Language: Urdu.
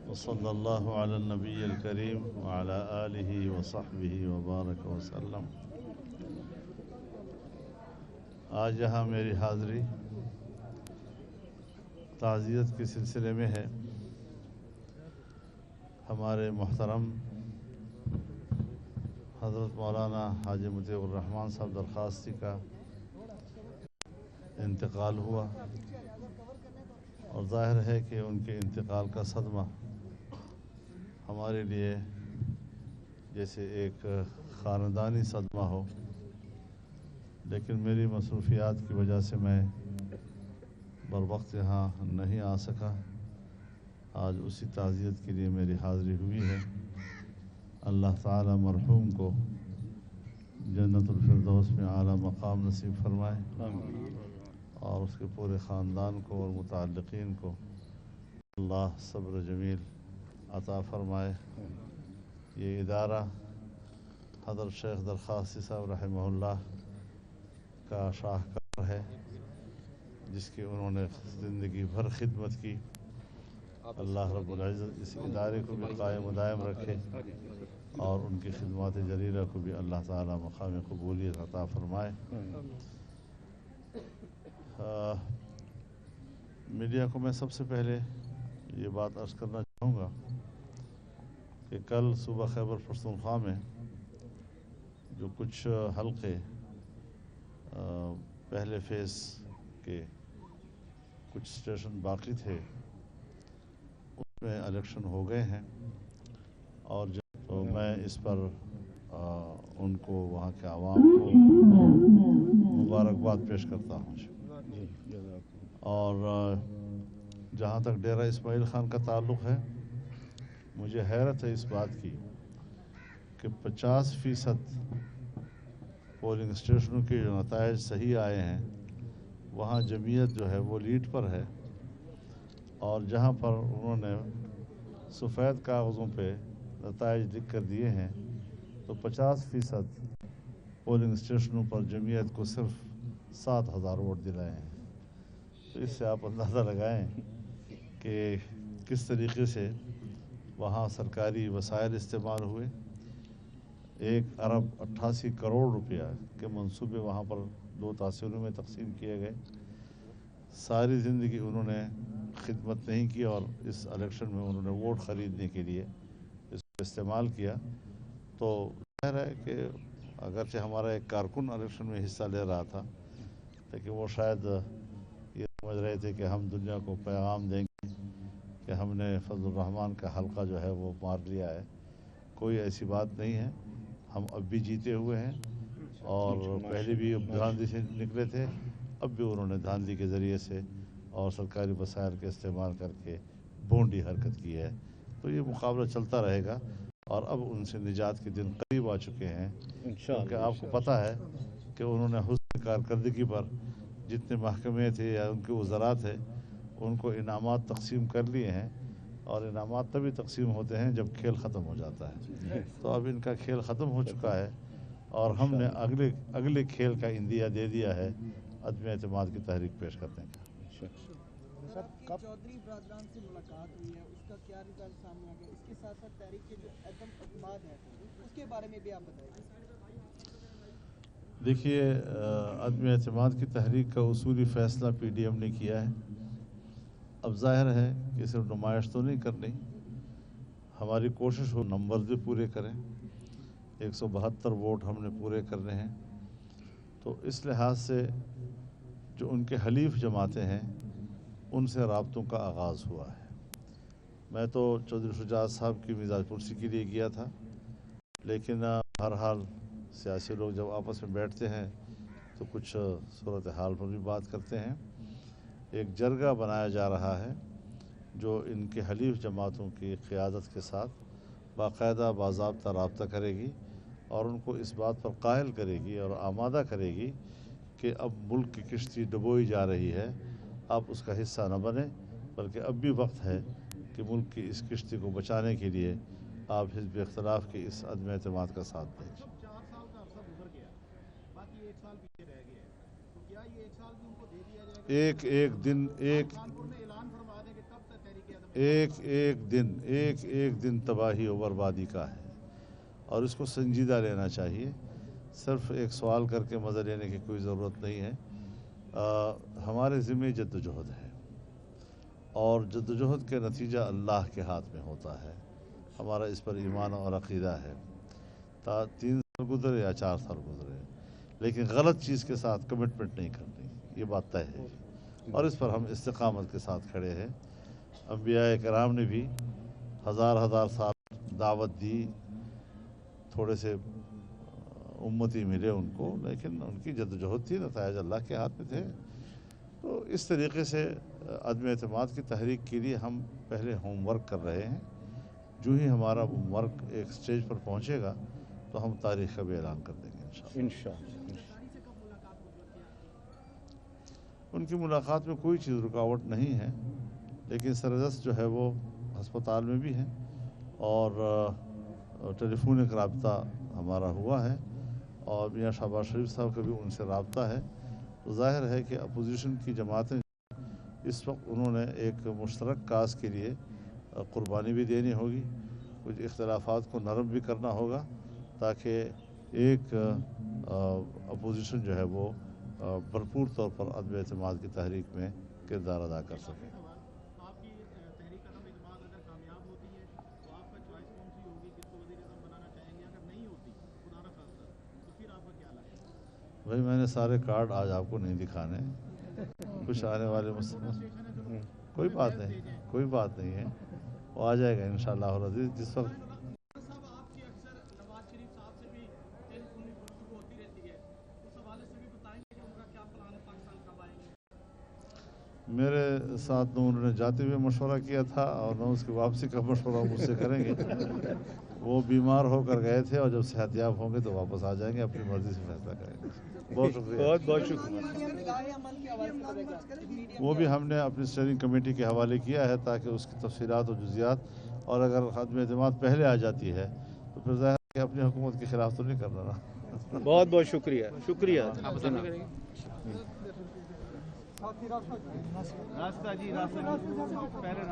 وصلی اللہ علی النبی الکریم وعلی آلہ وصحبہ وبارک وسلم۔ آج یہاں میری حاضری تعزیت کے سلسلے میں ہے۔ ہمارے محترم حضرت مولانا حاجی مطیع الرحمن صاحب درخواستی کا انتقال ہوا، اور ظاہر ہے کہ ان کے انتقال کا صدمہ ہمارے لیے جیسے ایک خاندانی صدمہ ہو، لیکن میری مصروفیات کی وجہ سے میں بروقت یہاں نہیں آ سکا۔ آج اسی تعزیت کے لیے میری حاضری ہوئی ہے۔ اللہ تعالی مرحوم کو جنت الفردوس میں اعلیٰ مقام نصیب فرمائے، اور اس کے پورے خاندان کو اور متعلقین کو اللہ صبر جمیل عطا فرمائے۔ یہ ادارہ حضرت شیخ درخواستی صاحب رحمہ اللہ کا شاہکار ہے، جس کی انہوں نے زندگی بھر خدمت کی۔ اللہ رب العزت اس ادارے کو بھی قائم و دائم رکھے، اور ان کی خدمات جلیلہ کو بھی اللہ تعالی مقام قبولیت عطا فرمائے۔ میڈیا کو میں سب سے پہلے یہ بات عرض کرنا چاہوں گا کہ کل صوبہ خیبر پختونخوا میں جو کچھ حلقے پہلے فیز کے کچھ اسٹیشن باقی تھے، اس میں الیکشن ہو گئے ہیں، اور تو میں اس پر ان کو وہاں کے عوام کو مبارکباد پیش کرتا ہوں۔ اور جہاں تک ڈیرہ اسماعیل خان کا تعلق ہے، مجھے حیرت ہے اس بات کی کہ 50% پولنگ اسٹیشنوں کے جو نتائج صحیح آئے ہیں، وہاں جمعیت جو ہے وہ لیڈ پر ہے، اور جہاں پر انہوں نے سفید کاغذوں پہ نتائج لکھ کر دیے ہیں، تو 50% پولنگ اسٹیشنوں پر جمعیت کو صرف 7,000 ووٹ دلائے ہیں۔ تو اس سے آپ اندازہ لگائیں کہ کس طریقے سے وہاں سرکاری وسائل استعمال ہوئے۔ 1 ارب 88 کروڑ روپیہ کے منصوبے وہاں پر 2 تحصیلوں میں تقسیم کیے گئے۔ ساری زندگی انہوں نے خدمت نہیں کی، اور اس الیکشن میں انہوں نے ووٹ خریدنے کے لیے اس کو استعمال کیا۔ تو ظاہر ہے کہ اگرچہ ہمارا ایک کارکن الیکشن میں حصہ لے رہا تھا، لیکن وہ شاید یہ سمجھ رہے تھے کہ ہم دنیا کو پیغام دیں گے کہ ہم نے فضل الرحمان کا حلقہ جو ہے وہ مار لیا ہے۔ کوئی ایسی بات نہیں ہے، ہم اب بھی جیتے ہوئے ہیں، اور پہلے بھی دھاندلی سے نکلے تھے، اب بھی انہوں نے دھاندلی کے ذریعے سے اور سرکاری وسائل کے استعمال کر کے بھونڈی حرکت کی ہے۔ تو یہ مقابلہ چلتا رہے گا، اور اب ان سے نجات کے دن قریب آ چکے ہیں، کیونکہ آپ کو پتہ ہے کہ انہوں نے حسن کارکردگی پر جتنے محکمے تھے یا ان کے وزراء تھے، ان کو انعامات تقسیم کر لیے ہیں، اور انعامات تبھی تقسیم ہوتے ہیں جب کھیل ختم ہو جاتا ہے۔ تو اب ان کا کھیل ختم ہو چکا ہے، اور ہم نے اگلے کھیل کا عندیہ دے دیا ہے عدم اعتماد کی تحریک پیش کرنے کا۔ چودھری برادران سے ملاقات ہوئی ہے، اس کا کیا رزلٹ سامنے آ گیا؟ اس کے ساتھ ساتھ تحریک کے جو عدم اعتماد ہے اس کے بارے میں بھی آپ بتائیں۔ دیکھیے، عدم اعتماد کی تحریک کا اصولی فیصلہ پی ڈی ایم نے کیا ہے۔ اب ظاہر ہے کہ صرف نمائش تو نہیں کرنی، ہماری کوشش ہو نمبر بھی پورے کریں۔ 172 ووٹ ہم نے پورے کرنے ہیں۔ تو اس لحاظ سے جو ان کے حلیف جماعتیں ہیں، ان سے رابطوں کا آغاز ہوا ہے۔ میں تو چودھری شجاعت صاحب کی مزاج پرسی کے لیے گیا تھا، لیکن بہرحال سیاسی لوگ جب آپس میں بیٹھتے ہیں تو کچھ صورتحال پر بھی بات کرتے ہیں۔ ایک جرگہ بنایا جا رہا ہے جو ان کے حلیف جماعتوں کی قیادت کے ساتھ باقاعدہ باضابطہ رابطہ کرے گی، اور ان کو اس بات پر قائل کرے گی اور آمادہ کرے گی کہ اب ملک کی کشتی ڈبوئی جا رہی ہے، آپ اس کا حصہ نہ بنیں، بلکہ اب بھی وقت ہے کہ ملک کی اس کشتی کو بچانے کے لیے آپ حزب اختلاف کے اس عدم اعتماد کا ساتھ دیں۔ 4 سال کا عرصہ گزر گیا، باقی 1 سال پیچھے رہ گیا ہے، تو کیا یہ 1 سال بھی ان کو دے دیا جائے گا؟ ایک دن کانپور میں اعلان فرما دیں کہ کب تک تحریک عدم ایک دن تباہی و بربادی کا ہے اور اس کو سنجیدہ لینا چاہیے. صرف ایک سوال کر کے مزہ لینے کی کوئی ضرورت نہیں ہے. ہمارے ذمہ جد و جہد ہے اور جد و جہد کے نتیجہ اللہ کے ہاتھ میں ہوتا ہے. ہمارا اس پر ایمان اور عقیدہ ہے. 3 سال گزرے یا 4 سال گزرے لیکن غلط چیز کے ساتھ کمٹمنٹ نہیں کرنی, یہ بات طے ہے اور اس پر ہم استقامت کے ساتھ کھڑے ہیں. انبیاء کرام نے بھی ہزار سال دعوت دی, تھوڑے سے امتی ملے ان کو, لیکن ان کی جدوجہد تھی, نتائج اللہ کے ہاتھ میں تھے. تو اس طریقے سے عدم اعتماد کی تحریک کے لیے ہم پہلے ہوم ورک کر رہے ہیں. جو ہی ہمارا ہوم ورک ایک سٹیج پر پہنچے گا تو ہم تاریخ کا بھی اعلان کر دیں گے انشاءاللہ. ان کی ملاقات میں کوئی چیز رکاوٹ نہیں ہے, لیکن سردست جو ہے وہ ہسپتال میں بھی ہیں اور ٹیلی فونک رابطہ ہمارا ہوا ہے اور میاں شہباز شریف صاحب کا بھی ان سے رابطہ ہے. تو ظاہر ہے کہ اپوزیشن کی جماعتیں اس وقت انہوں نے ایک مشترک کاز کے لیے قربانی بھی دینی ہوگی, کچھ اختلافات کو نرم بھی کرنا ہوگا تاکہ ایک اپوزیشن جو ہے وہ بھرپور طور پر عدم اعتماد کی تحریک میں کردار ادا کر سکے. آپ کی تحریک عدم اعتماد اگر کامیاب ہوتی ہے تو آپ کا چوائس کون سی ہوگی, کس کو وزیر اعظم بنانا چاہیں گے؟ اگر نہیں ہوتی خدا نہ خواستہ تو پھر آپ کا کیا لائے؟ بھائی میں نے سارے کارڈ آج آپ کو نہیں دکھانے, کچھ آنے والے کوئی بات نہیں ہے, وہ آ جائے گا انشاءاللہ العزیز. جس وقت میرے ساتھ نہ انہوں نے جاتے ہوئے مشورہ کیا تھا اور نہ اس کی واپسی کا مشورہ مجھ سے کریں گے. وہ بیمار ہو کر گئے تھے اور جب صحتیاب ہوں گے تو واپس آ جائیں گے, اپنی مرضی سے فیصلہ کریں گے. بہت شکریہ. وہ بھی ہم نے اپنی اسٹیئرنگ کمیٹی کے حوالے کیا ہے تاکہ اس کی تفصیلات و جزیات, اور اگر عدم اعتماد پہلے آ جاتی ہے تو پھر ظاہر ہے کہ اپنی حکومت کے خلاف تو نہیں کرنا نا. بہت شکریہ. راستہ جی راستہ